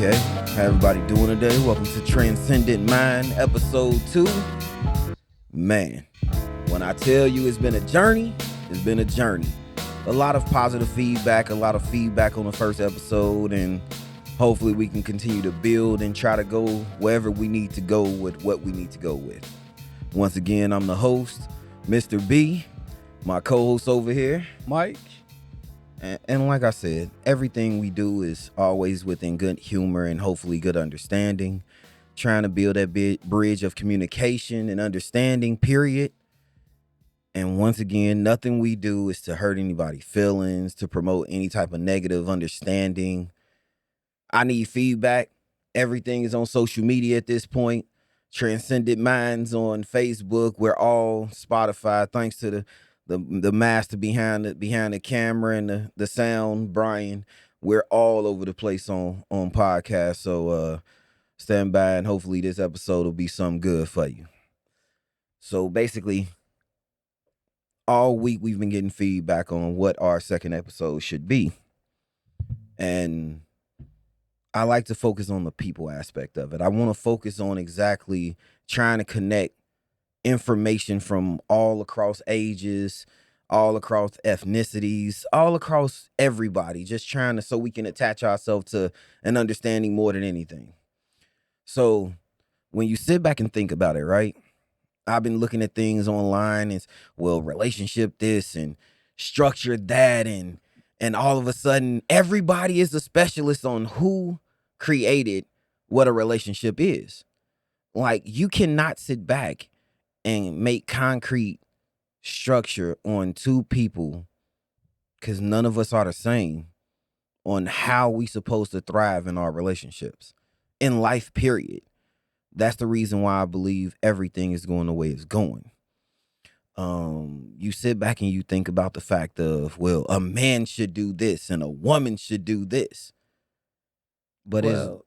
Okay, how everybody doing today? Welcome to Transcendent Mind, episode 2. Man, when I tell you it's been a journey, it's been a journey. A lot of positive feedback, a lot of feedback on the first episode, and hopefully we can continue to build and try to go wherever we need to go with what we need to go with. Once again, I'm the host, Mr. B, my co-host over here, Mike. And like I said, everything we do is always within good humor and hopefully good understanding. Trying to build that bridge of communication and understanding, period. And once again, nothing we do is to hurt anybody's feelings, to promote any type of negative understanding. I need feedback. Everything is on social media at this point. Transcendent Minds on Facebook. We're all Spotify, thanks to the master behind the camera and the sound, Brian. We're all over the place on podcasts. So stand by and hopefully this episode will be something good for you. So basically, all week we've been getting feedback on what our second episode should be. And I like to focus on the people aspect of it. I want to focus on exactly trying to connect information from all across ages, all across ethnicities, all across everybody, just trying to, so we can attach ourselves to an understanding more than anything. So when you sit back and think about it, right? I've been looking at things online and, well, relationship this and structure that, and all of a sudden everybody is a specialist on who created what a relationship is. Like, you cannot sit back and make concrete structure on two people, because none of us are the same, on how we supposed to thrive in our relationships, in life, period. That's the reason why I believe everything is going the way it's going. You sit back and you think about the fact of, well, a man should do this and a woman should do this. But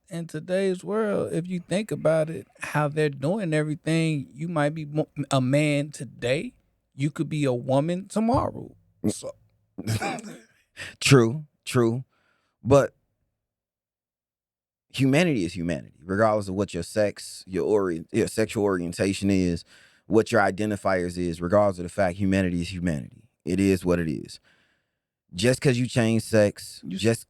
in today's world, if you think about it, how they're doing everything, you might be a man today, you could be a woman tomorrow. So. True. But humanity is humanity, regardless of what your sex, your sexual orientation is, what your identifiers is. Regardless of the fact, humanity is humanity. It is what it is. Just because you change sex, just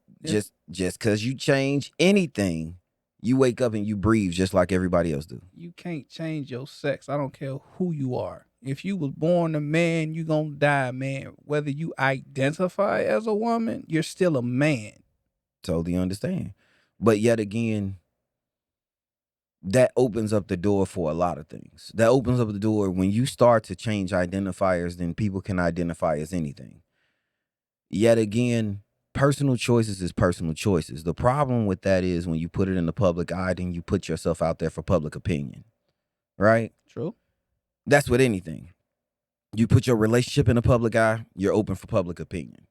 because you change anything, you wake up and you breathe just like everybody else do. You can't change your sex. I don't care who you are. If you was born a man, you gonna die a man. Whether you identify as a woman, you're still a man. Totally understand. But yet again, that opens up the door for a lot of things. That opens up the door when you start to change identifiers, then people can identify as anything. Yet again, personal choices is personal choices. The problem with that is when you put it in the public eye, then you put yourself out there for public opinion, right? True. That's with anything. You put your relationship in the public eye, you're open for public opinion.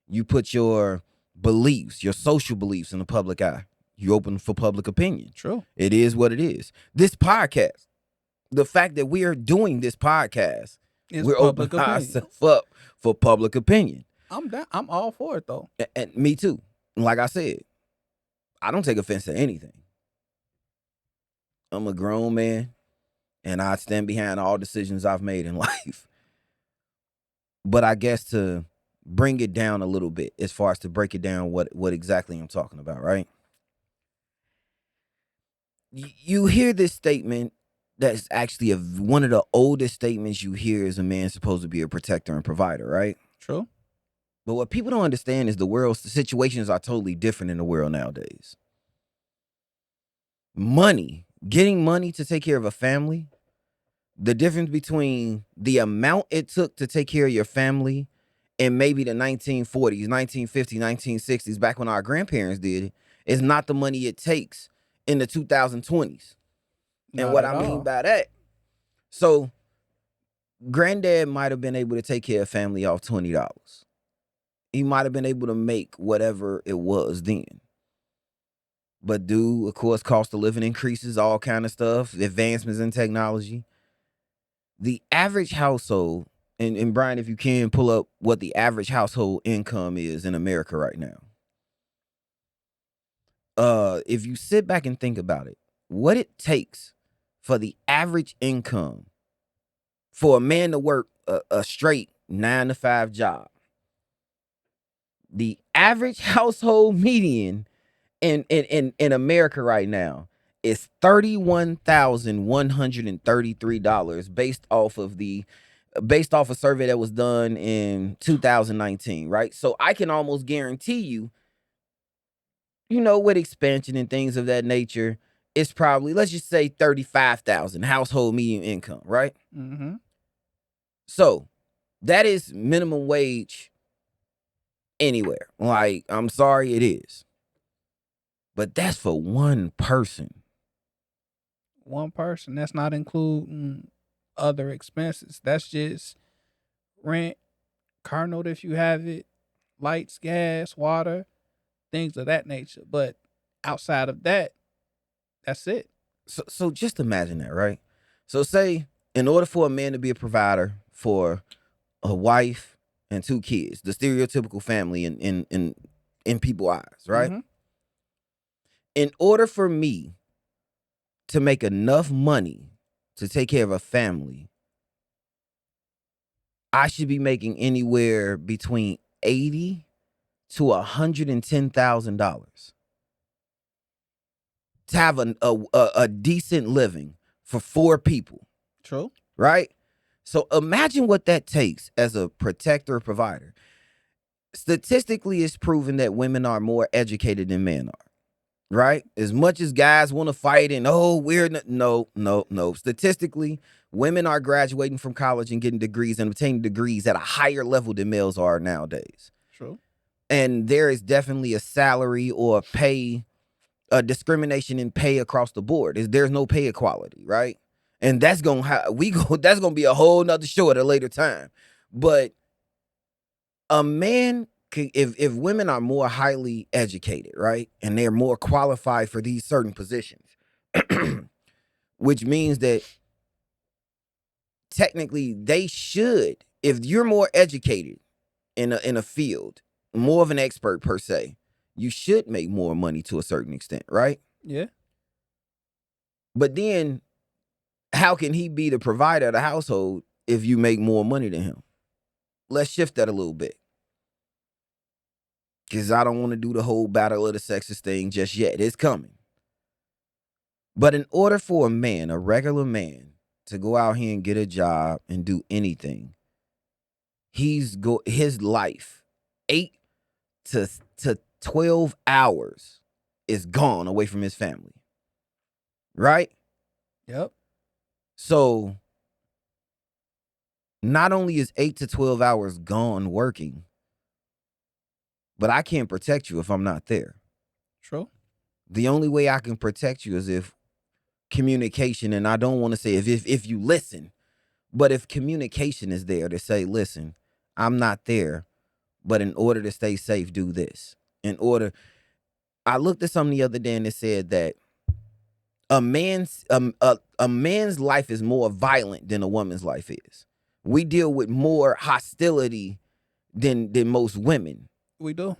You put your beliefs, your social beliefs in the public eye, you open for public opinion. True. It is what it is. This podcast, the fact that we are doing this podcast, we're opening ourselves up for public opinion. I'm all for it, though. And me too. Like I said, I don't take offense to anything. I'm a grown man, and I stand behind all decisions I've made in life. But I guess to bring it down a little bit, as far as to break it down what exactly I'm talking about, right? You hear this statement that's actually one of the oldest statements you hear is a man supposed to be a protector and provider, right? True. But what people don't understand is the situations are totally different in the world nowadays. Getting money to take care of a family, the difference between the amount it took to take care of your family in maybe the 1940s, 1950s, 1960s, back when our grandparents did it, is not the money it takes in the 2020s. And what I mean by that, so granddad might have been able to take care of family off $20. He might have been able to make whatever it was then. But of course, cost of living increases, all kind of stuff, advancements in technology. The average household, and Brian, if you can pull up what the average household income is in America right now. if you sit back and think about it, what it takes for the average income for a man to work a straight 9 to 5 job. The average household median in America right now is $31,133 based off a survey that was done in 2019, right? So I can almost guarantee you, with expansion and things of that nature, it's probably, let's just say 35,000 household median income, right? Mm-hmm. So that is minimum wage anywhere. Like, I'm sorry, it is. But that's for one person. One person. That's not including other expenses. That's just rent, car note if you have it, lights, gas, water, things of that nature. But outside of that, that's it. So just imagine that, right? So say, in order for a man to be a provider for a wife and 2 kids, the stereotypical family in people's eyes, right? Mm-hmm. In order for me to make enough money to take care of a family, I should be making anywhere between $80,000 to $110,000 to have a decent living for 4 people, True. right? So imagine what that takes as a protector or provider. Statistically, it's proven that women are more educated than men are, right? As much as guys want to fight and, no. Statistically, women are graduating from college and getting degrees and obtaining degrees at a higher level than males are nowadays. True. And there is definitely a salary or a discrimination in pay across the board. There's no pay equality, right? And that's gonna that's gonna be a whole nother show at a later time. But a man if women are more highly educated, right, and they're more qualified for these certain positions, which means that technically they should, if you're more educated in a field, more of an expert per se, you should make more money to a certain extent, right? Yeah. But then how can he be the provider of the household if you make more money than him? Let's shift that a little bit. Because I don't want to do the whole battle of the sexes thing just yet. It's coming. But in order for a regular man, to go out here and get a job and do anything, his life, 8 to 12 hours is gone away from his family. Right? Yep. So not only is 8 to 12 hours gone working, but I can't protect you if I'm not there. True. The only way I can protect you is if communication, and I don't want to say if you listen, but if communication is there to say, listen, I'm not there, but in order to stay safe, do this. I looked at something the other day and it said that a man's life is more violent than a woman's life is. We deal with more hostility than most women. We do.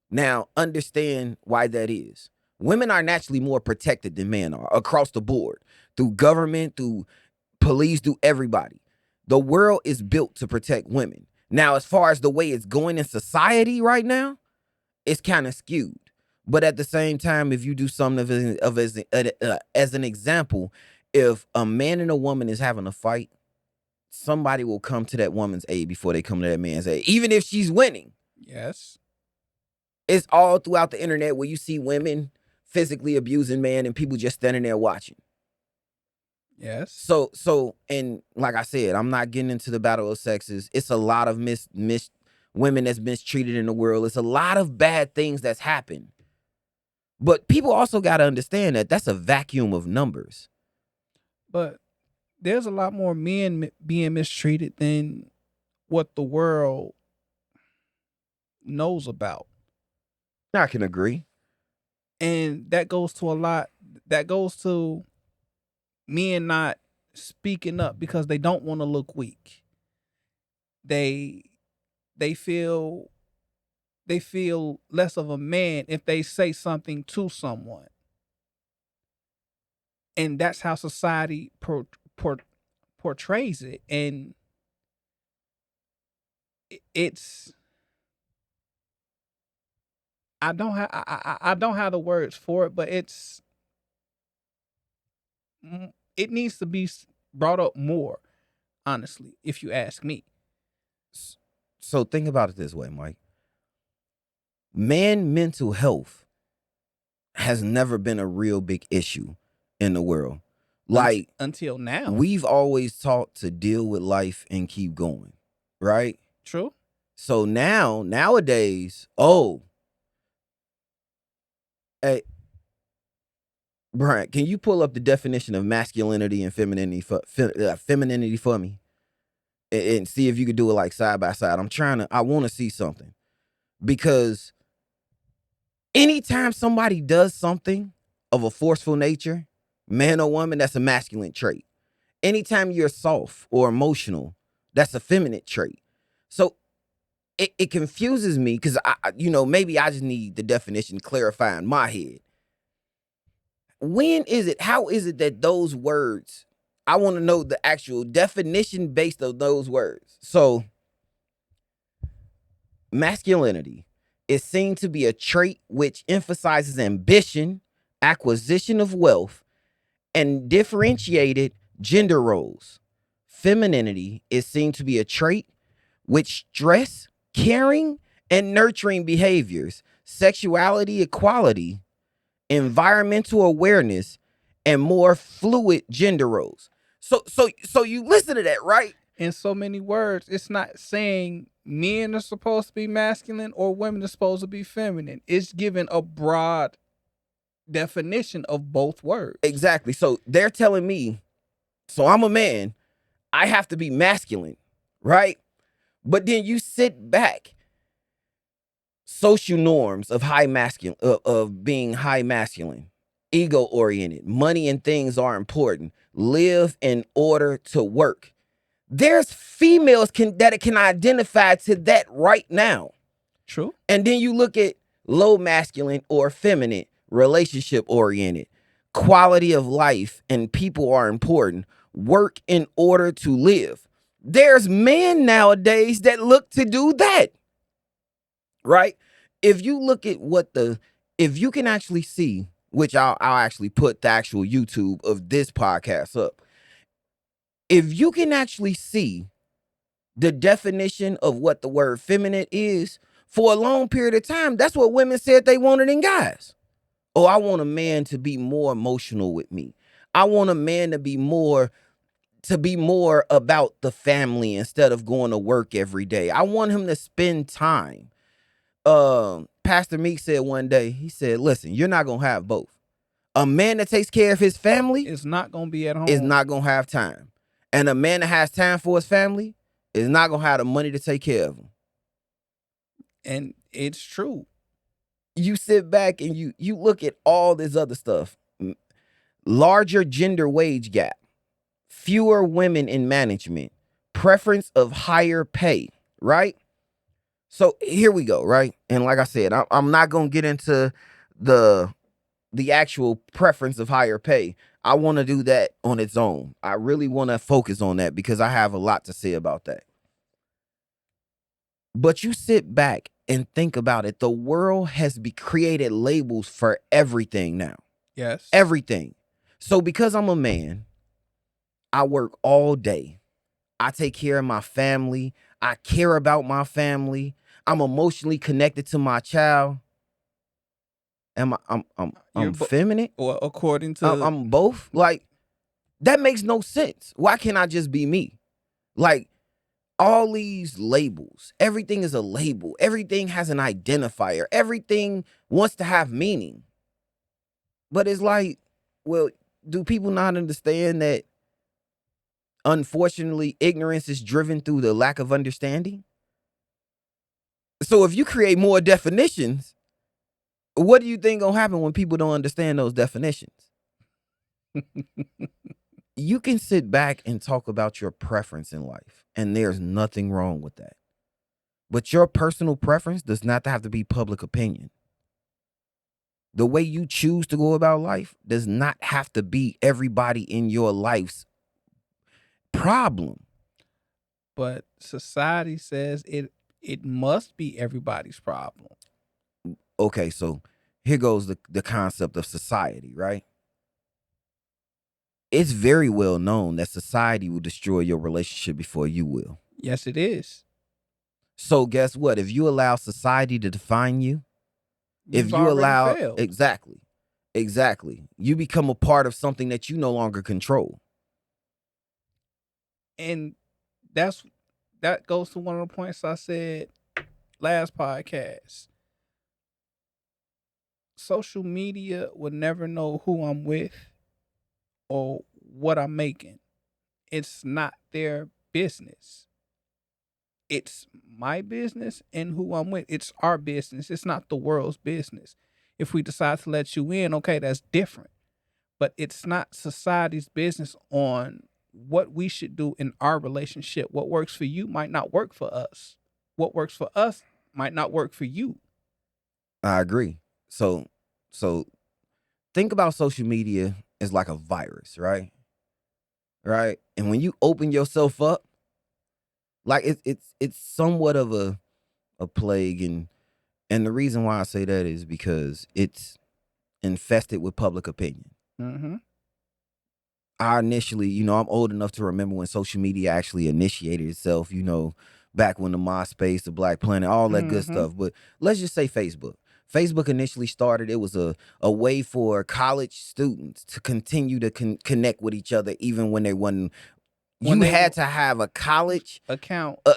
Now, understand why that is. Women are naturally more protected than men are across the board, through government, through police, through everybody. The world is built to protect women. Now, as far as the way it's going in society right now, it's kind of skewed. But at the same time, if you do something as an example, if a man and a woman is having a fight, somebody will come to that woman's aid before they come to that man's aid, even if she's winning. Yes. It's all throughout the internet where you see women physically abusing men and people just standing there watching. Yes. So, and like I said, I'm not getting into the battle of sexes. It's a lot of women that's mistreated in the world. It's a lot of bad things that's happened. But people also got to understand that that's a vacuum of numbers. But there's a lot more men being mistreated than what the world knows about. I can agree. And that goes to men not speaking up because they don't want to look weak. They feel they feel less of a man if they say something to someone. And that's how society portrays it. And it's I don't have the words for it, but it needs to be brought up more, honestly, if you ask me. So think about it this way, Mike. Man mental health has never been a real big issue in the world. Like, until now. we've always taught to deal with life and keep going, right? True. So nowadays, hey, Brian, can you pull up the definition of masculinity and femininity for me, and see if you could do it like side by side? I want to see something, because anytime somebody does something of a forceful nature, man or woman, that's a masculine trait. Anytime you're soft or emotional, that's a feminine trait. So it confuses me, because maybe I just need the definition clarified in my head. How is it that those words, I want to know the actual definition based on those words. So masculinity is seen to be a trait which emphasizes ambition, acquisition of wealth, and differentiated gender roles. Femininity is seen to be a trait which stress, caring, and nurturing behaviors, sexuality equality, environmental awareness, and more fluid gender roles. So you listen to that, right? In so many words, it's not saying men are supposed to be masculine or women are supposed to be feminine. It's giving a broad definition of both words. Exactly. So they're telling me, so I'm a man, I have to be masculine, right? But then you sit back, social norms of being high masculine, ego oriented, money and things are important, live in order to work. There's females that can identify to that right now. True. And then you look at low masculine or feminine, relationship oriented, quality of life and people are important, work in order to live. There's men nowadays that look to do that, right? If you look at if you can actually see, which I'll actually put the actual YouTube of this podcast up. If you can actually see the definition of what the word feminine is, for a long period of time, that's what women said they wanted in guys. Oh, I want a man to be more emotional with me. I want a man to be more about the family instead of going to work every day. I want him to spend time. Pastor Meek said one day, he said, listen, you're not going to have both. A man that takes care of his family is not going to be at home. Is not going to have time. And a man that has time for his family is not going to have the money to take care of them. And it's true. You sit back and you look at all this other stuff. Larger gender wage gap, fewer women in management, preference of higher pay, right? So here we go, right? And like I said, I'm not going to get into the actual preference of higher pay. I want to do that on its own. I really want to focus on that because I have a lot to say about that. But you sit back and think about it. The world has created labels for everything now. Yes. Everything. So because I'm a man, I work all day. I take care of my family. I care about my family. I'm emotionally connected to my child. I'm feminine? Or according to... I'm both? Like, that makes no sense. Why can't I just be me? Like, all these labels, everything is a label. Everything has an identifier. Everything wants to have meaning. But it's like, well, do people not understand that, unfortunately, ignorance is driven through the lack of understanding? So if you create more definitions, what do you think gonna happen when people don't understand those definitions? You can sit back and talk about your preference in life, and there's nothing wrong with that. But your personal preference does not have to be public opinion. The way you choose to go about life does not have to be everybody in your life's problem. But society says it must be everybody's problem. Okay, so here goes the concept of society, right? It's very well known that society will destroy your relationship before you will. Yes, it is. So guess what? If you allow society to define you, if You've you already allow failed. exactly, you become a part of something that you no longer control. And that goes to one of the points I said last podcast. Social media would never know who I'm with or what I'm making. It's not their business. It's my business and who I'm with. It's our business. It's not the world's business. If we decide to let you in, okay, that's different. But it's not society's business on what we should do in our relationship. What works for you might not work for us. What works for us might not work for you. I agree. So think about social media as like a virus, right? Right? And when you open yourself up, like it's somewhat of a plague, and the reason why I say that is because it's infested with public opinion. Mm-hmm. I initially, I'm old enough to remember when social media actually initiated itself, back when the MySpace, the Black Planet, all that good Mm-hmm. stuff. But let's just say Facebook. Facebook initially started, it was a way for college students to continue to connect with each other, even when they wasn't. When You they had to have a college account, uh,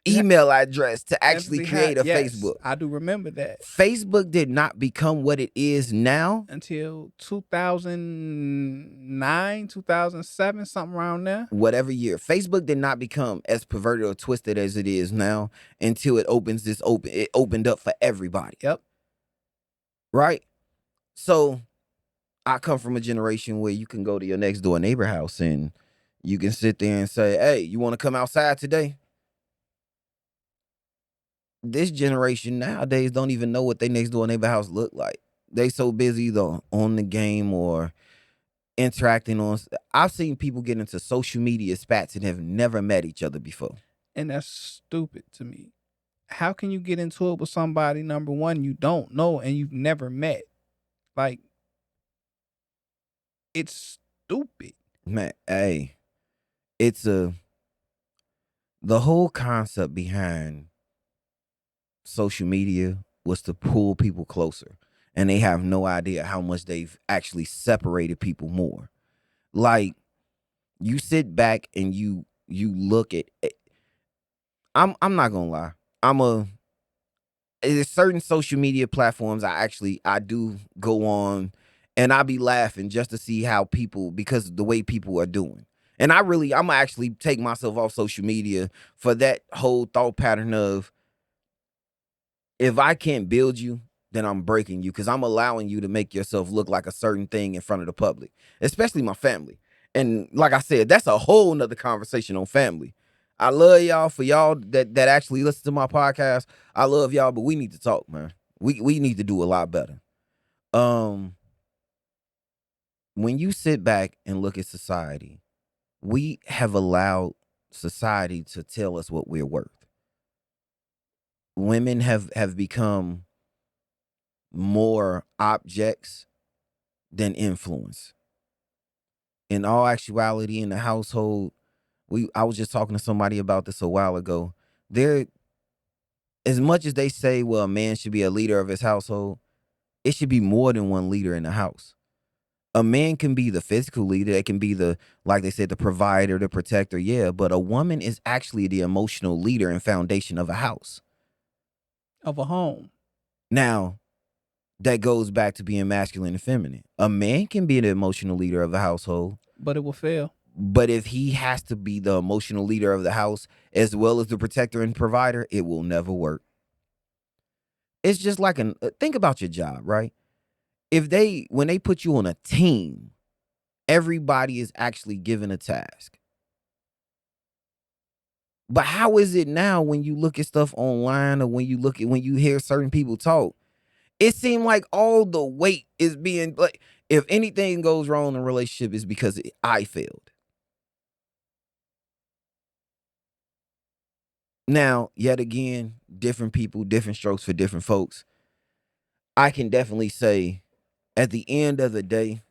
you have email address to actually actually had, create a yes, Facebook. I do remember that. Facebook did not become what it is now Until 2009, 2007, something around there. whatever year. Facebook did not become as perverted or twisted as it is now until it opened up for everybody. Yep. Right? So I come from a generation where you can go to your next door neighbor house and you can sit there and say, "Hey, you want to come outside today?" This generation nowadays don't even know what their next door neighbor house look like. They so busy either on the game or interacting on. I've seen people get into social media spats and have never met each other before. And that's stupid to me. How can you get into it with somebody, number one, you don't know and you've never met? Like, it's stupid. Man, hey, it's the whole concept behind social media was to pull people closer. And they have no idea how much they've actually separated people more. Like, you sit back and you look at I'm not gonna lie. There's certain social media platforms I do go on and I be laughing just to see how people, because the way people are doing. And I'm gonna actually take myself off social media for that whole thought pattern of, if I can't build you, then I'm breaking you, because I'm allowing you to make yourself look like a certain thing in front of the public, especially my family. And like I said, that's a whole nother conversation on family. I love y'all. For y'all that actually listen to my podcast, I love y'all, but we need to talk, man. We need to do a lot better. Um, when you sit back and look at society, we have allowed society to tell us what we're worth. Women have become more objects than influence. In all actuality, in the household, I was just talking to somebody about this a while ago. There, as much as they say, well, a man should be a leader of his household, it should be more than one leader in the house. A man can be the physical leader, it can be the, like they said, the provider, the protector, yeah, but a woman is actually the emotional leader and foundation of a house. Of a home. Now, that goes back to being masculine and feminine. A man can be the emotional leader of a household, But it will fail. but if he has to be the emotional leader of the house as well as the protector and provider, it will never work. It's just like think about your job, right? When they put you on a team, everybody is actually given a task. But how is it now when you look at stuff online or when you hear certain people talk? It seemed like all the weight is being like, if anything goes wrong in a relationship, it's because I failed. Now, yet again, different people, different strokes for different folks. I can definitely say at the end of the day,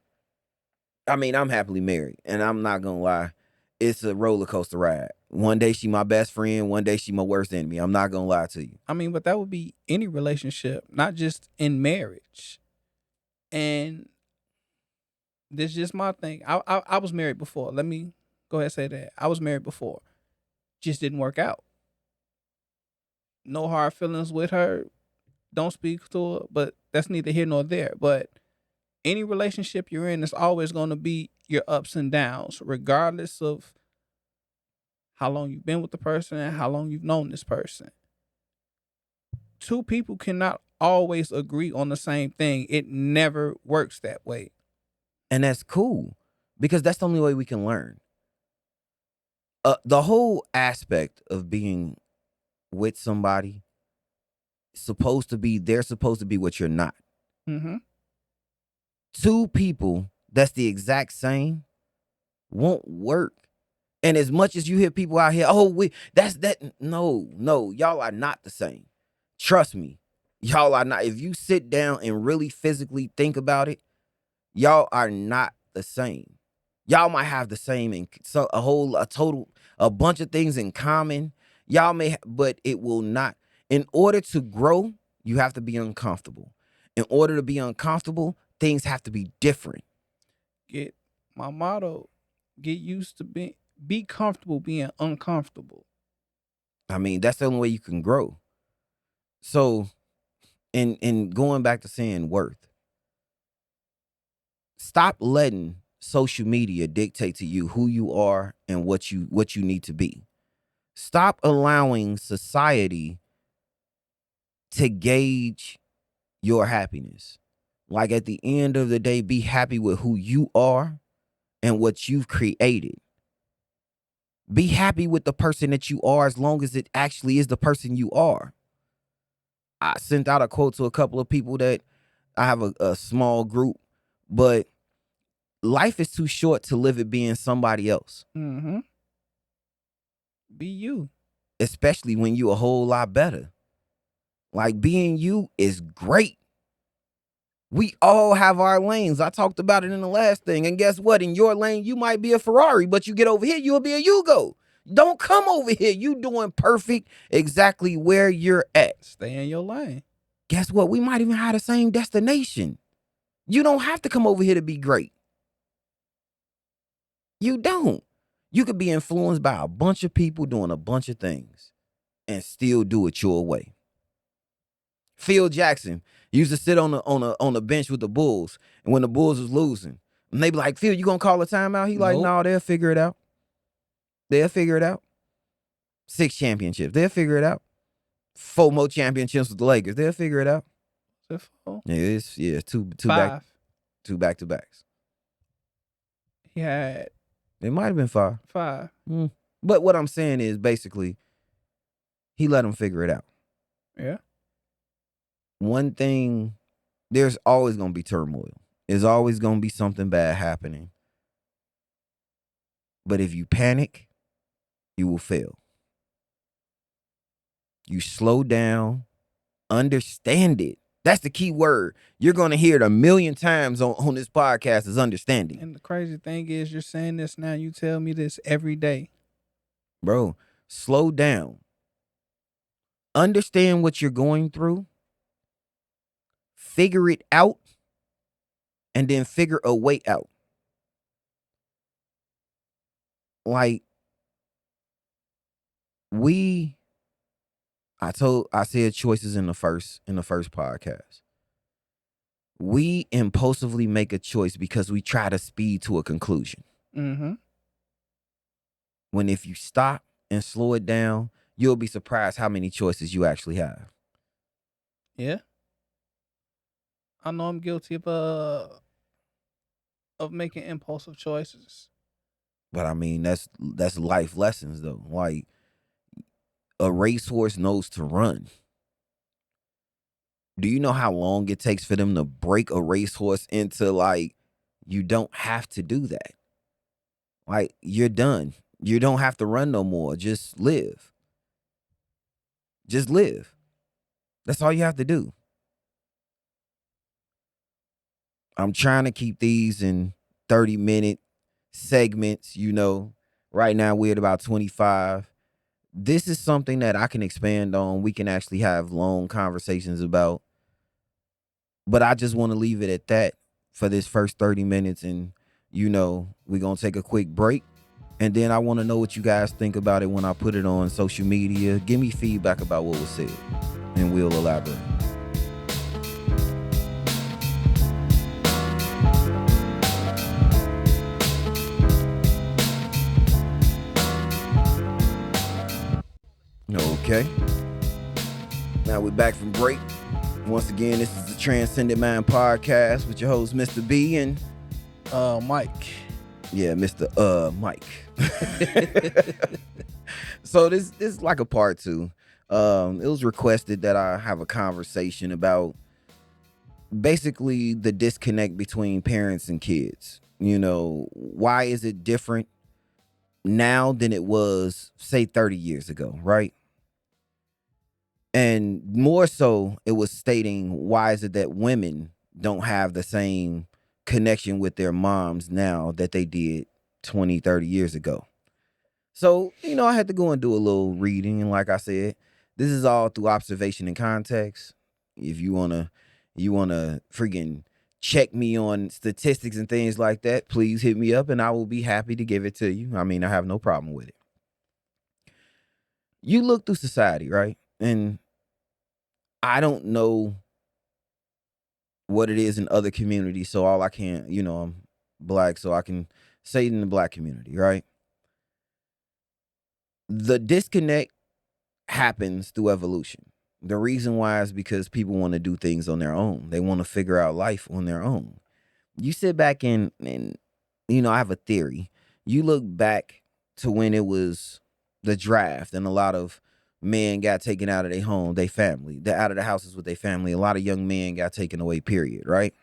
I mean, I'm happily married, and I'm not gonna lie, it's a roller coaster ride. One day she my best friend, one day she my worst enemy. I'm not gonna lie to you. I mean, but that would be any relationship, not just in marriage. And this is just my thing. I was married before. Let me go ahead and say that. I was married before. Just didn't work out. No hard feelings with her. Don't speak to her, but that's neither here nor there. But any relationship you're in is always going to be your ups and downs, regardless of how long you've been with the person and how long you've known this person. Two people cannot always agree on the same thing. It never works that way. And that's cool because that's the only way we can learn. The whole aspect of being with somebody they're supposed to be what you're not. Mm-hmm. Two people that's the exact same won't work. And as much as you hear people out here, no, y'all are not the same. Trust me, y'all are not. If you sit down and really physically think about it, y'all are not the same. Y'all might have the same and so a bunch of things in common. Y'all but it will not. In order to grow, you have to be uncomfortable. In order to be uncomfortable, things have to be different. Get my motto. Get used to be comfortable being uncomfortable. I mean, that's the only way you can grow. So, in going back to saying worth, stop letting social media dictate to you who you are and what you need to be. Stop allowing society to gauge your happiness. Like at the end of the day, be happy with who you are and what you've created. Be happy with the person that you are as long as it actually is the person you are. I sent out a quote to a couple of people that I have a small group, but life is too short to live it being somebody else. Mm-hmm. Be you. Especially when you a whole lot better. Like being you is great. We all have our lanes. I talked about it in the last thing. And guess what? In your lane, you might be a Ferrari, but you get over here, you'll be a Yugo. Don't come over here. You doing perfect exactly where you're at. Stay in your lane. Guess what? We might even have the same destination. You don't have to come over here to be great. You don't. You could be influenced by a bunch of people doing a bunch of things and still do it your way. Phil Jackson used to sit on the bench with the Bulls, and when the Bulls was losing, and they be like, "Phil, you gonna call a timeout?" He like, Nope. "No, they'll figure it out. They'll figure it out. 6 championships, they'll figure it out. 4 more championships with the Lakers, they'll figure it out." Is it 4? Yeah, it's two 5. back to backs. He had It might have been 5. 5. But what I'm saying is basically, he let them figure it out. Yeah. One thing, there's always gonna be turmoil. There's always gonna be something bad happening. But if you panic, you will fail. You slow down, understand it. That's the key word. You're going to hear it a million times on this podcast is understanding. And the crazy thing is, you're saying this now. You tell me this every day. Bro, slow down. Understand what you're going through. Figure it out. And then figure a way out. Like, I said choices in the first podcast. We impulsively make a choice because we try to speed to a conclusion. Mm-hmm. When if you stop and slow it down, you'll be surprised how many choices you actually have. Yeah. I know I'm guilty of making impulsive choices. But I mean, that's life lessons though. Like, a racehorse knows to run. Do you know how long it takes for them to break a racehorse into, like, you don't have to do that? Like, you're done. You don't have to run no more. Just live. Just live. That's all you have to do. I'm trying to keep these in 30-minute segments, you know. Right now we're at about 25. This is something that I can expand on. We can actually have long conversations about. But I just want to leave it at that for this first 30 minutes. And, you know, we're going to take a quick break. And then I want to know what you guys think about it when I put it on social media. Give me feedback about what was said, and we'll elaborate. Okay. Now we're back from break. Once again, this is the Transcendent Mind Podcast with your host, Mr. B, and Mike. Yeah, Mr. Mike. So this is like a part 2. It was requested that I have a conversation about basically the disconnect between parents and kids. You know, why is it different now than it was, say, 30 years ago, right? And more so, it was stating why is it that women don't have the same connection with their moms now that they did 20, 30 years ago. So, you know, I had to go and do a little reading. And like I said, this is all through observation and context. If you want to freaking check me on statistics and things like that, please hit me up and I will be happy to give it to you. I mean, I have no problem with it. You look through society, right? And I don't know what it is in other communities. So all I can, you know, I'm black, so I can say it in the black community, right? The disconnect happens through evolution. The reason why is because people want to do things on their own. They want to figure out life on their own. You sit back and you know, I have a theory. You look back to when it was the draft and a lot of men got taken out of their home, their family. They're out of the houses with their family. A lot of young men got taken away, period, right?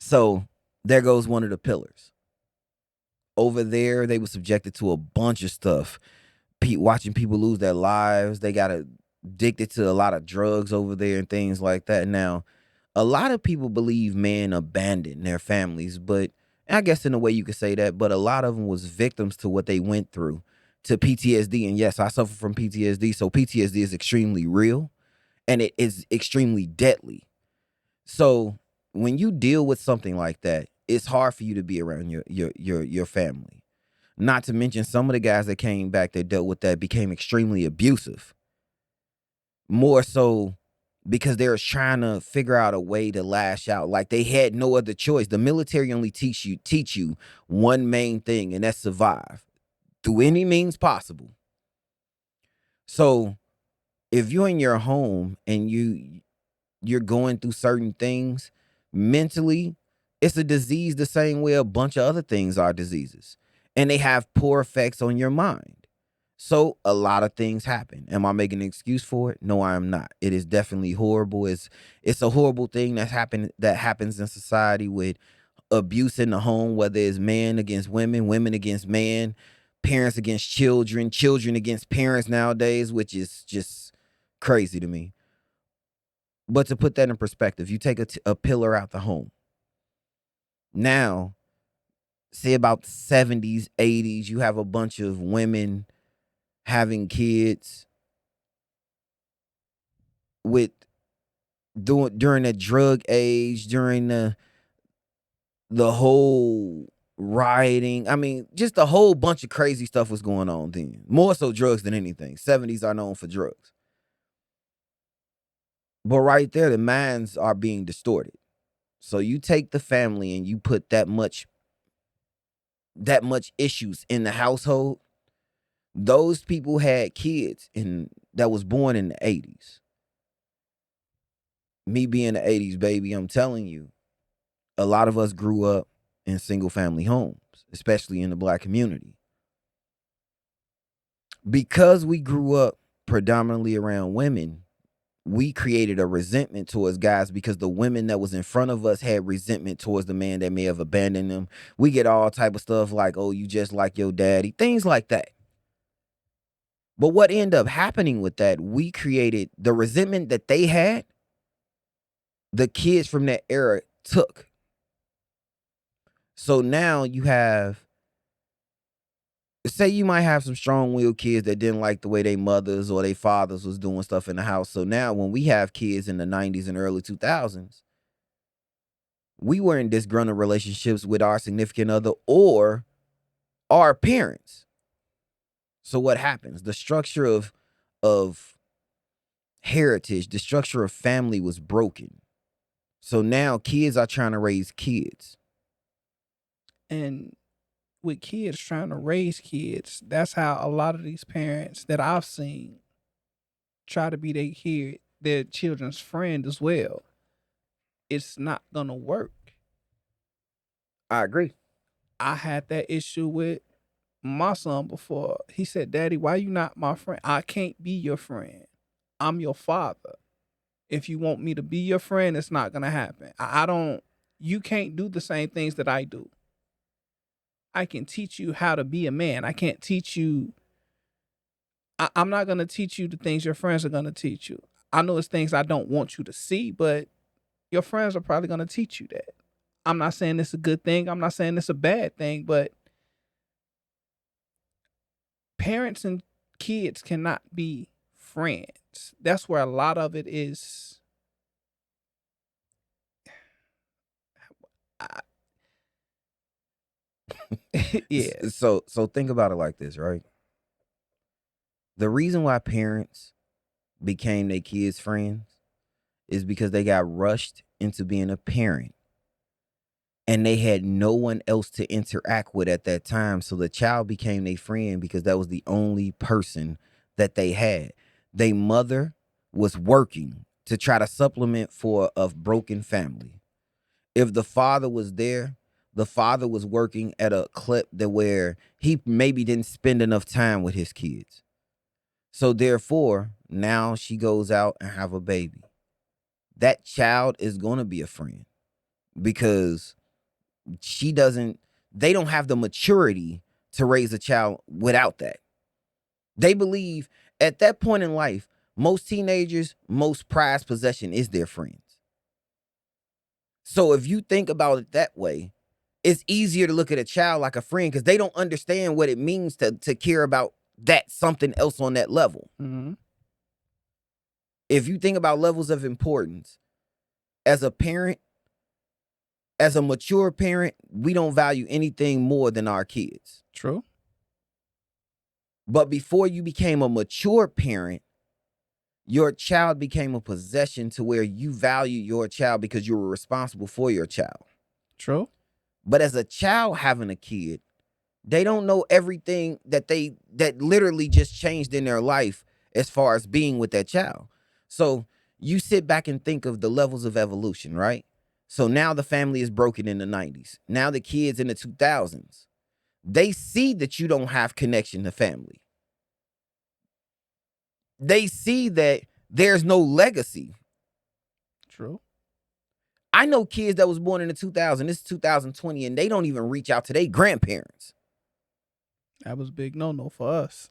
So there goes one of the pillars. Over there, they were subjected to a bunch of stuff. Watching people lose their lives. They got addicted to a lot of drugs over there and things like that. Now, a lot of people believe men abandoned their families, but I guess in a way you could say that, but a lot of them was victims to what they went through, to PTSD. And yes, I suffer from PTSD. So PTSD is extremely real and it is extremely deadly. So when you deal with something like that, it's hard for you to be around your family. Not to mention some of the guys that came back that dealt with that became extremely abusive. More so because they were trying to figure out a way to lash out. Like they had no other choice. The military only teach you one main thing, and that's survive through any means possible. So if you're in your home and you're going through certain things mentally, it's a disease the same way a bunch of other things are diseases. And they have poor effects on your mind. So a lot of things happen. Am I making an excuse for it? No, I am not. It is definitely horrible. It's a horrible thing that happens in society with abuse in the home, whether it's man against women, women against man, parents against children, children against parents nowadays, which is just crazy to me. But to put that in perspective, you take a pillar out the home. Now, say about 70s, 80s, you have a bunch of women having kids with during the drug age, during the whole rioting. I mean, just a whole bunch of crazy stuff was going on then. More so drugs than anything. 70s are known for drugs. But right there, the minds are being distorted. So you take the family and you put that much issues in the household. Those people had kids that was born in the 80s. Me being the 80s baby, I'm telling you, a lot of us grew up in single family homes, especially in the black community. Because we grew up predominantly around women, we created a resentment towards guys because the women that was in front of us had resentment towards the man that may have abandoned them. We get all type of stuff like, oh, you just like your daddy, things like that. But what ended up happening with that, we created the resentment that they had, the kids from that era took. So now you have, say you might have some strong-willed kids that didn't like the way their mothers or their fathers was doing stuff in the house. So now when we have kids in the 90s and early 2000s, we were in disgruntled relationships with our significant other or our parents. So what happens? The structure of heritage, the structure of family was broken. So now kids are trying to raise kids. And with kids trying to raise kids, that's how a lot of these parents that I've seen try to be their children's friend as well. It's not gonna work. I agree. I had that issue with my son before. He said, "Daddy, why you not my friend? I can't be your friend. I'm your father. If you want me to be your friend, it's not gonna happen. I don't. You can't do the same things that I do. I can teach you how to be a man. I can't teach you. I'm not gonna teach you the things your friends are gonna teach you. I know it's things I don't want you to see, but your friends are probably gonna teach you that. I'm not saying it's a good thing. I'm not saying it's a bad thing, but parents and kids cannot be friends. That's where a lot of it is. I- yeah, So think about it like this, right? The reason why parents became their kids' friends is because they got rushed into being a parent and they had no one else to interact with at that time. So the child became their friend because that was the only person that they had. Their mother was working to try to supplement for a broken family. If the father was there, the father was working at a clip that where he maybe didn't spend enough time with his kids. So therefore, now she goes out and have a baby. That child is going to be a friend because she doesn't they don't have the maturity to raise a child without that. They believe at that point in life, most teenagers, most prized possession is their friends. So if you think about it that way, it's easier to look at a child like a friend because they don't understand what it means to care about that something else on that level. hmm If you think about levels of importance, as a parent, as a mature parent, we don't value anything more than our kids. true. But before you became a mature parent, your child became a possession to where you value your child because you were responsible for your child. True. But as a child having a kid, they don't know everything that literally just changed in their life as far as being with that child. So you sit back and think of the levels of evolution, right? So now the family is broken in the 90s. Now the kids in the 2000s. They see that you don't have connection to family. They see that there's no legacy. True. I know kids that was born in the 2000s, this is 2020, and they don't even reach out to their grandparents. That was a big no for us.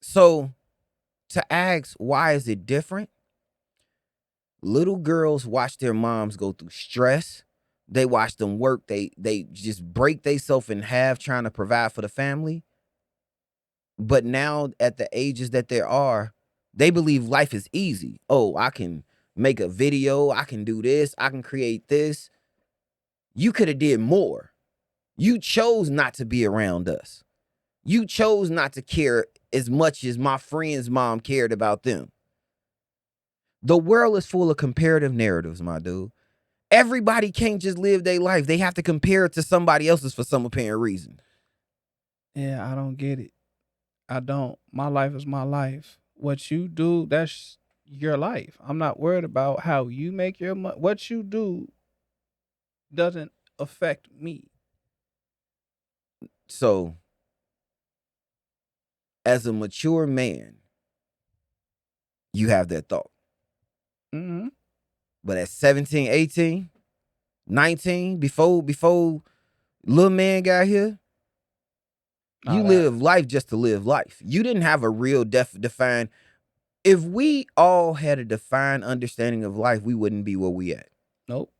So to ask why is it different? Little girls watch their moms go through stress. They watch them work. They just break themselves in half trying to provide for the family. But now at the ages that they are, they believe life is easy. Oh, I can make a video. I can do this. I can create this. You could have did more. You chose not to be around us. You chose not to care as much as my friend's mom cared about them. The world is full of comparative narratives, my dude. Everybody can't just live their life. They have to compare it to somebody else's for some apparent reason. Yeah, I don't get it. I don't. My life is my life. What you do, that's your life. I'm not worried about how you make your money. What you do doesn't affect me. So as a mature man, you have that thought. Mm-hmm. But at 17, 18, 19, before little man got here, you live life just to live life. You didn't have a real defined. If we all had a defined understanding of life, we wouldn't be where we at. Nope.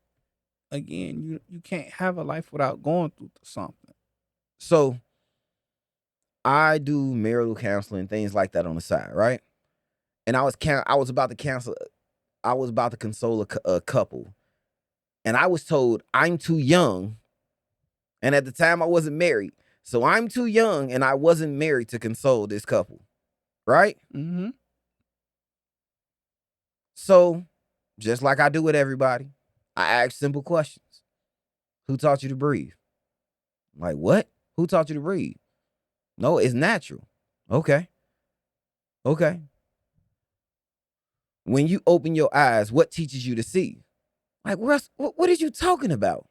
Again, you can't have a life without going through something. So I do marital counseling, things like that on the side, right? And I was about to console a couple, and I was told I'm too young, and at the time I wasn't married, so I'm too young, and I wasn't married to console this couple, right? Mm-hmm. So, just like I do with everybody, I ask simple questions. Who taught you to breathe? Like, what? Who taught you to breathe? No, it's natural. Okay. When you open your eyes, what teaches you to see? Like, Russ, what are you talking about?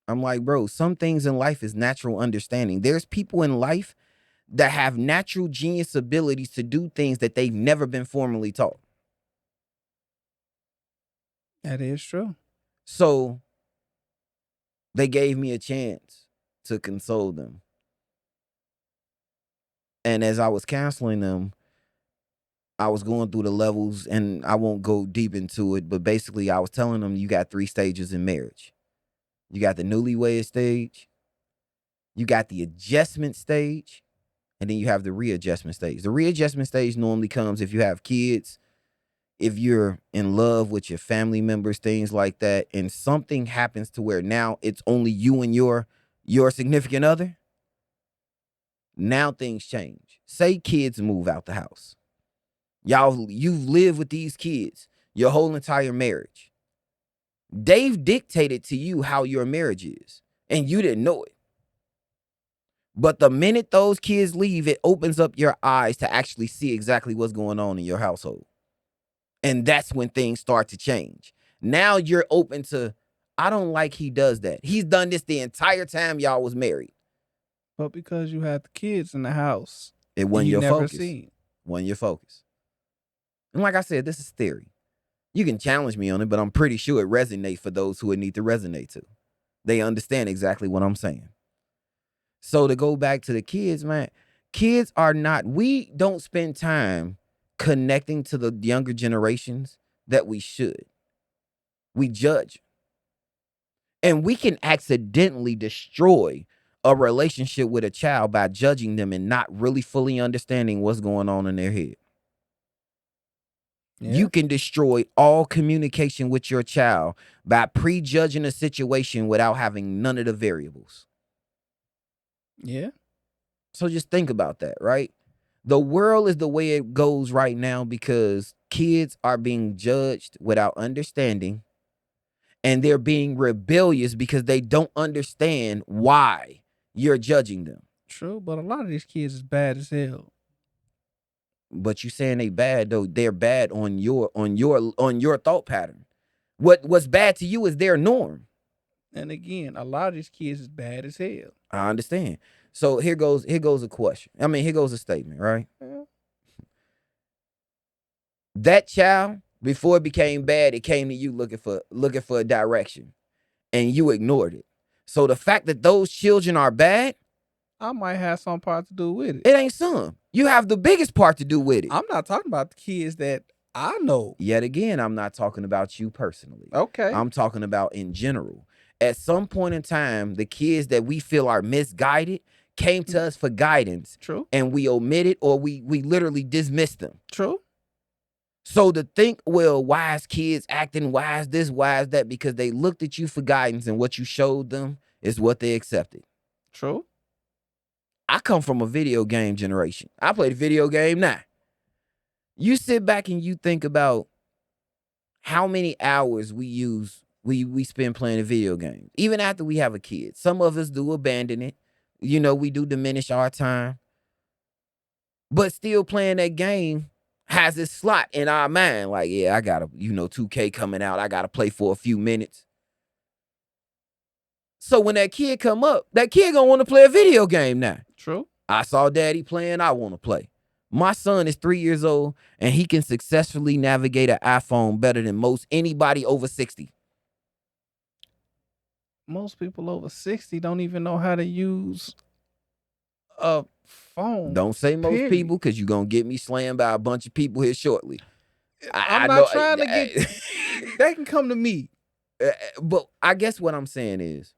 I'm like, bro, some things in life is natural understanding. There's people in life that have natural genius abilities to do things that they've never been formally taught. That is true. So they gave me a chance to console them. And as I was counseling them, I was going through the levels, and I won't go deep into it, but basically I was telling them you got 3 stages in marriage. You got the newlywed stage, you got the adjustment stage, and then you have the readjustment stage. The readjustment stage normally comes if you have kids, if you're in love with your family members, things like that, and something happens to where now it's only you and your significant other. Now things change. Say kids move out the house. You've lived with these kids your whole entire marriage. They've dictated to you how your marriage is, and you didn't know it. But the minute those kids leave, it opens up your eyes to actually see exactly what's going on in your household. And that's when things start to change. Now you're open to, I don't like he does that. He's done this the entire time y'all was married. But because you had the kids in the house, It wasn't your never focus. seen. Wasn't your focus. And like I said, this is theory. You can challenge me on it, but I'm pretty sure it resonates for those who it need to resonate to. They understand exactly what I'm saying. So to go back to the kids, man, kids are not, we don't spend time connecting to the younger generations that we should. We judge. And we can accidentally destroy a relationship with a child by judging them and not really fully understanding what's going on in their head. Yeah. You can destroy all communication with your child by prejudging a situation without having none of the variables. Yeah. So just think about that, right? The world is the way it goes right now because kids are being judged without understanding, and they're being rebellious because they don't understand why you're judging them. True, but a lot of these kids is bad as hell. But you saying they bad though, they're bad on your thought pattern. What's bad to you is their norm. And again, a lot of these kids is bad as hell. I understand. So here goes a question. I mean, here goes a statement, right? Yeah. That child, before it became bad, it came to you looking for a direction, and you ignored it. So the fact that those children are bad, I might have some part to do with it. it ain't some. You have the biggest part to do with it. I'm not talking about the kids that I know. Yet again, I'm not talking about you personally. Okay. I'm talking about in general. At some point in time, the kids that we feel are misguided came to us for guidance. True. And we omitted or we literally dismissed them. True. So to think, well, why is kids acting, why is this, why is that? Because they looked at you for guidance and what you showed them is what they accepted. True. I come from a video game generation. I play the video game now. You sit back and you think about how many hours we spend playing a video game. Even after we have a kid. Some of us do abandon it. You know, we do diminish our time. But still playing that game has this slot in our mind. Like, yeah, I gotta, 2K coming out. I gotta play for a few minutes. So when that kid come up, that kid gonna want to play a video game now. True. I saw daddy playing, I want to play. My son is 3 years old and he can successfully navigate an iPhone better than most anybody over 60. Most people over 60 don't even know how to use a phone. Don't say most period. people because you're going to get me slammed by a bunch of people here shortly. I'm not trying to get. They can come to me. But I guess what I'm saying is,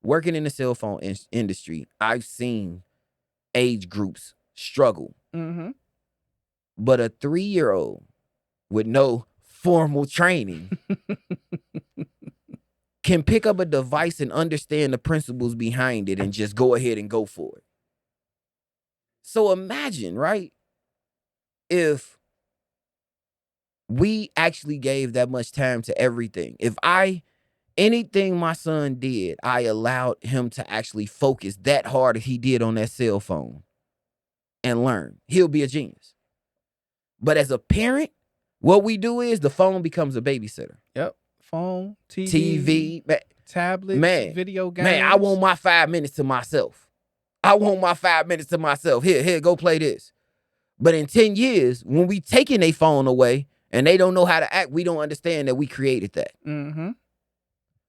working in the cell phone industry, I've seen age groups struggle. Mm-hmm. But a 3-year-old with no formal training can pick up a device and understand the principles behind it and just go ahead and go for it. So imagine, right, if we actually gave that much time to everything. If anything my son did, I allowed him to actually focus that hard as he did on that cell phone and learn, he'll be a genius. But as a parent, what we do is the phone becomes a babysitter. Yep. Phone, TV, tablets, video games. Man, I want my 5 minutes to myself. Here, go play this. But in 10 years, when we taking their phone away and they don't know how to act, we don't understand that we created that. Mm-hmm.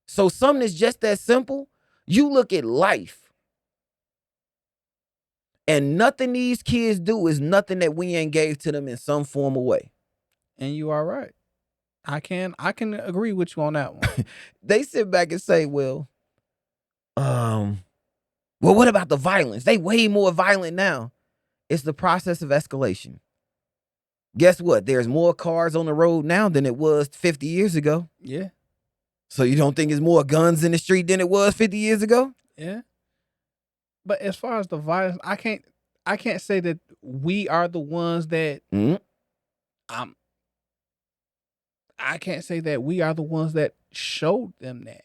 So something that's just that simple, you look at life and nothing these kids do is nothing that we ain't gave to them in some form of way. And you are right. I can agree with you on that one. They sit back and say, well, what about the violence? They way more violent now. It's the process of escalation. Guess what? There's more cars on the road now than it was 50 years ago. Yeah. So you don't think there's more guns in the street than it was 50 years ago? Yeah. But as far as the violence, I can't say that we are the ones that I can't say that we are the ones that showed them that.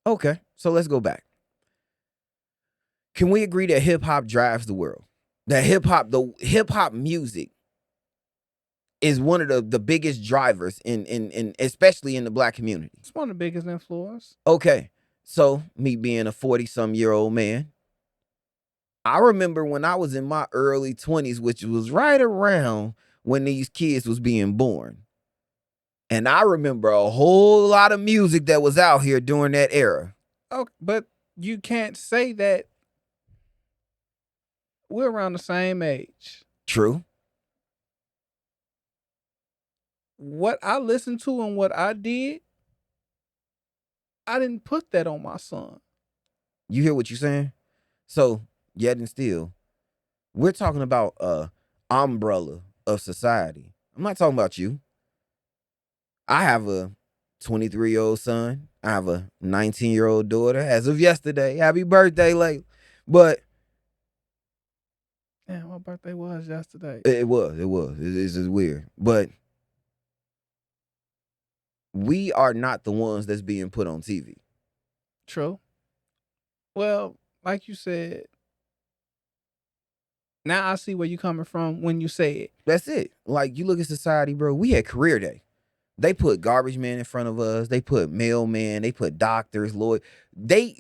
Okay, so let's go back. Can we agree that hip hop drives the world? That the hip hop music is one of the biggest drivers in especially in the black community. It's one of the biggest influence. Okay, so me being a 40-some-year-old man, I remember when I was in my early 20s, which was right around when these kids was being born. And I remember a whole lot of music that was out here during that era. Oh, but you can't say that we're around the same age. True. What I listened to and what I did, I didn't put that on my son. You hear what you're saying? So, yet and still, we're talking about a umbrella of society. I'm not talking about you. I have a 23-year-old son. I have a 19-year-old daughter as of yesterday. Happy birthday, like. But yeah, my birthday was yesterday. It was. It's just weird. But we are not the ones that's being put on TV. True. Well, like you said, now I see where you're coming from when you say it. That's it. Like, you look at society, bro. We had career day. They put garbage men in front of us. They put mailmen. They put doctors, lawyers. They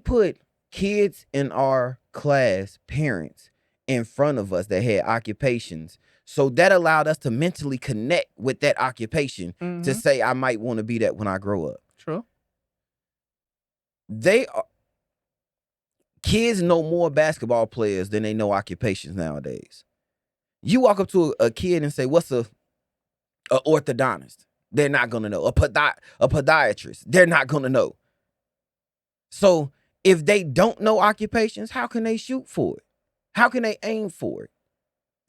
put kids in our class, parents, in front of us that had occupations. So that allowed us to mentally connect with that occupation to say, I might want to be that when I grow up. True. Kids know more basketball players than they know occupations nowadays. You walk up to a kid and say, what's a orthodontist? They're not going to know. A podiatrist? They're not going to know. So if they don't know occupations, how can they shoot for it? How can they aim for it?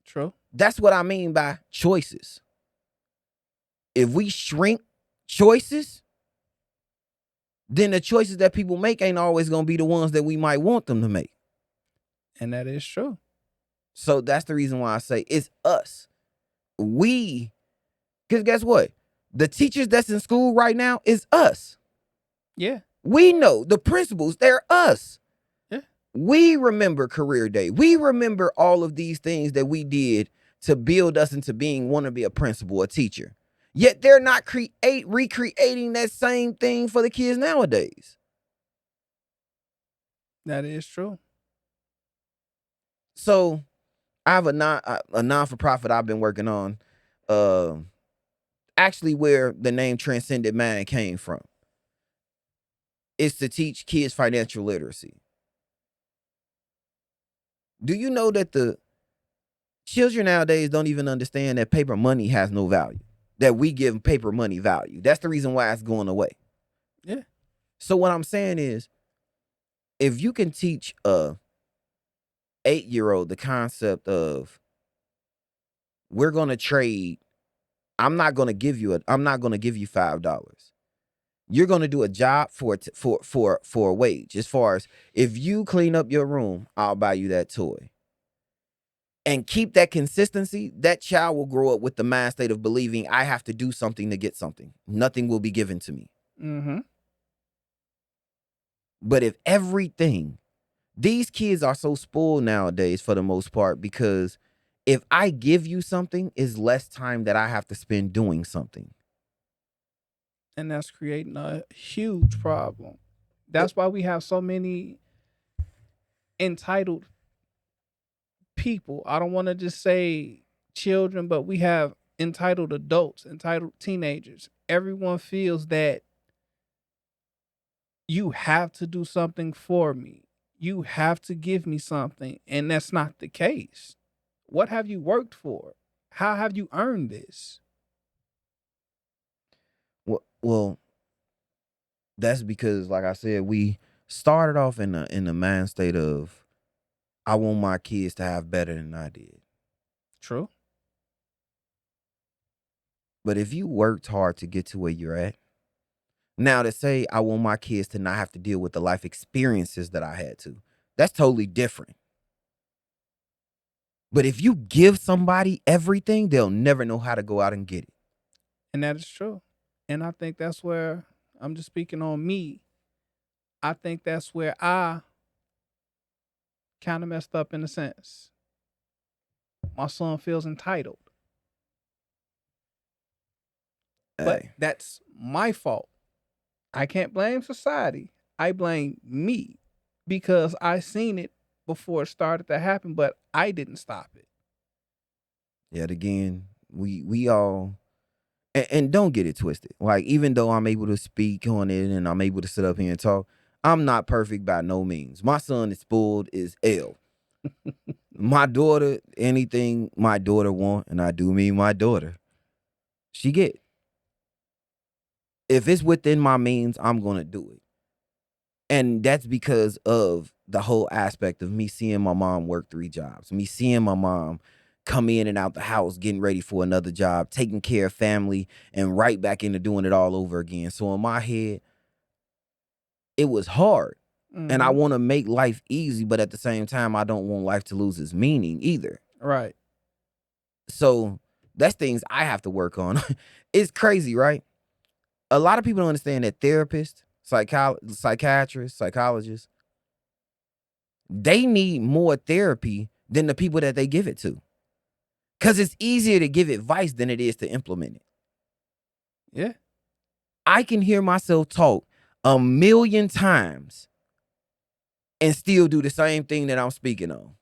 True. That's what I mean by choices. If we shrink choices, then the choices that people make ain't always going to be the ones that we might want them to make. And that is true. So that's the reason why I say it's us. Because guess what? The teachers that's in school right now is us. Yeah. We know the principals, they're us. Yeah. We remember career day. We remember all of these things that we did to build us into want to be a principal, a teacher. Yet they're not recreating that same thing for the kids nowadays. That is true. So I have a non for profit I've been working on, uh, actually where the name Transcended Man came from. It's to teach kids financial literacy. Do you know that the children nowadays don't even understand that paper money has no value? That we give paper money value. That's the reason why it's going away. Yeah. So what I'm saying is, if you can teach a 8-year-old the concept of we're gonna trade, I'm not gonna give you $5. You're gonna do a job for a wage. As far as if you clean up your room, I'll buy you that toy. And keep that consistency, that child will grow up with the mind state of believing I have to do something to get something. Nothing will be given to me. Mm-hmm. But if everything, these kids are so spoiled nowadays for the most part, because if I give you something, it's less time that I have to spend doing something. And that's creating a huge problem. That's why we have so many entitled people. I don't want to just say children, but we have entitled adults, entitled teenagers. Everyone feels that you have to do something for me. You have to give me something. And that's not the case. What have you worked for? How have you earned this? Well, that's because, like I said, we started off in the mind state of I want my kids to have better than I did. True. But if you worked hard to get to where you're at, now to say I want my kids to not have to deal with the life experiences that I had to, that's totally different. But if you give somebody everything, they'll never know how to go out and get it. And that is true. And I think that's where I'm just speaking on me. I think that's where I kind of messed up in a sense. My son feels entitled, but Hey, that's my fault. I can't blame society. I blame me because I seen it before it started to happen, but I didn't stop it. yet again, we all and don't get it twisted. Like, even though I'm able to speak on it and I'm able to sit up here and talk, I'm not perfect by no means. My son is spoiled is L. My daughter, anything my daughter want, and I do mean my daughter, she get. If it's within my means, I'm gonna do it. And that's because of the whole aspect of me seeing my mom work 3 jobs, me seeing my mom come in and out the house, getting ready for another job, taking care of family, and right back into doing it all over again. So in my head, it was hard. And I Hmm. want to make life easy, but at the same time, I don't want life to lose its meaning either. Right. So that's things I have to work on. It's crazy, right? A lot of people don't understand that therapists, psychiatrists, psychologists, they need more therapy than the people that they give it to. Because it's easier to give advice than it is to implement it. Yeah. I can hear myself talk a million times and still do the same thing that I'm speaking on.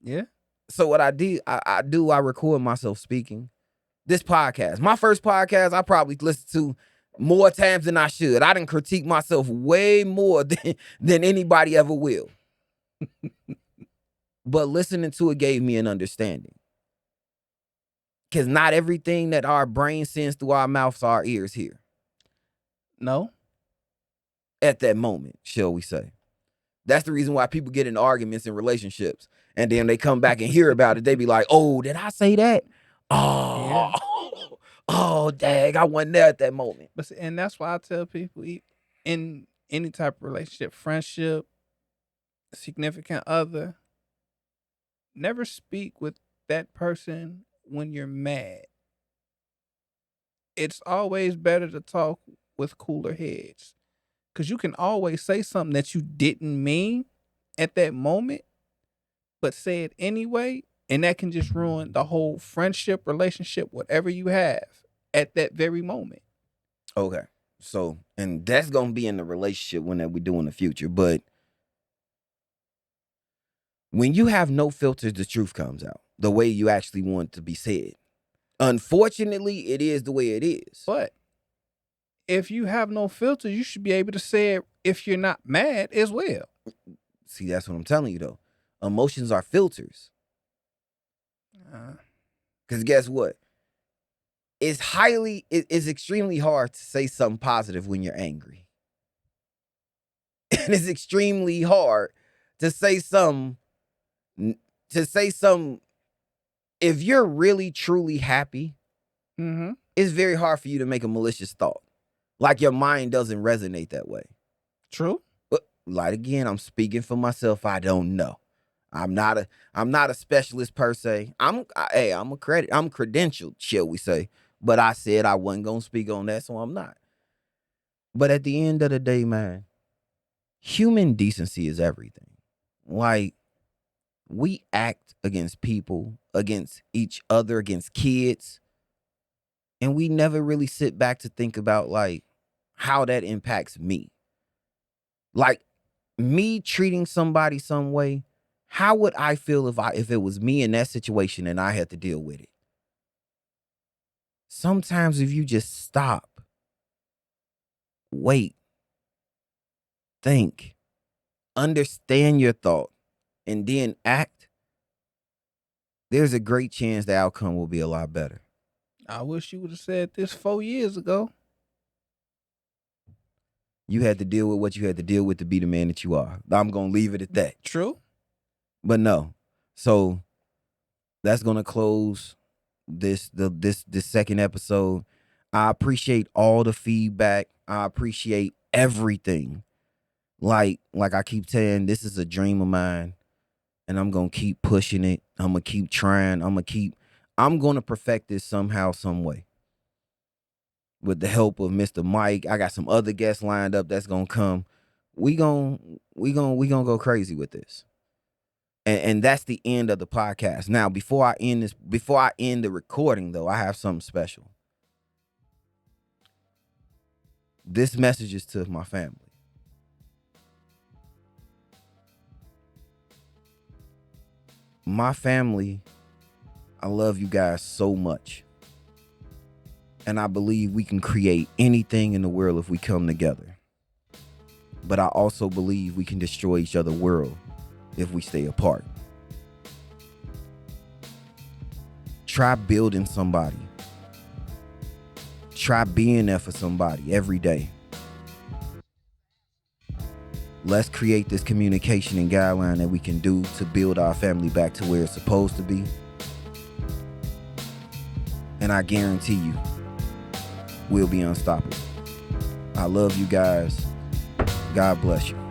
Yeah. So what I did, I record myself speaking. This podcast, my first podcast, I probably listened to more times than I should. I didn't critique myself way more than anybody ever will. But listening to it gave me an understanding. Because not everything that our brain sends through our mouths, our ears hear No. at that moment, shall we say. That's the reason why people get in arguments in relationships. And then they come back and hear about it. They be like, oh, did I say that? Yeah. Oh, oh, dang, I wasn't there at that moment. But and that's why I tell people in any type of relationship, friendship, significant other, never speak with that person when you're mad. It's always better to talk with cooler heads because you can always say something that you didn't mean at that moment, but say it anyway. And that can just ruin the whole friendship, relationship, whatever you have at that very moment. Okay. So, and that's going to be in the relationship when that we do in the future. But When you have no filters, the truth comes out the way you actually want it to be said. Unfortunately, it is the way it is. But if you have no filter, you should be able to say it if you're not mad as well. See, that's what I'm telling you, though. Emotions are filters. Because guess what? It's extremely hard to say something positive when you're angry. And it's extremely hard to say something, if you're really, truly happy, it's very hard for you to make a malicious thought. Like your mind doesn't resonate that way. True. But like again, I'm speaking for myself. I don't know. I'm not a specialist per se. I'm credentialed, shall we say. But I said I wasn't gonna speak on that, so I'm not. But at the end of the day, man, human decency is everything. Like, we act against people, against each other, against kids, and we never really sit back to think about like how that impacts me. Like, me treating somebody some way, how would I feel if it was me in that situation and I had to deal with it? Sometimes if you just stop, wait, think, understand your thought, and then act, there's a great chance the outcome will be a lot better. I wish you would have said this 4 years ago. You had to deal with what you had to deal with to be the man that you are. I'm going to leave it at that. True. But no. So that's going to close this second episode. I appreciate all the feedback. I appreciate everything. Like I keep saying, this is a dream of mine, and I'm going to keep pushing it. I'm going to keep trying. I'm going to perfect this somehow, some way. With the help of Mr. Mike, I got some other guests lined up that's going to come. We going to go crazy with this. And that's the end of the podcast. Now, before I end the recording though, I have something special. This message is to my family. My family, I love you guys so much. And I believe we can create anything in the world if we come together. But I also believe we can destroy each other's world if we stay apart. Try building somebody. Try being there for somebody every day. Let's create this communication and guideline that we can do to build our family back to where it's supposed to be. And I guarantee you, we'll be unstoppable. I love you guys. God bless you.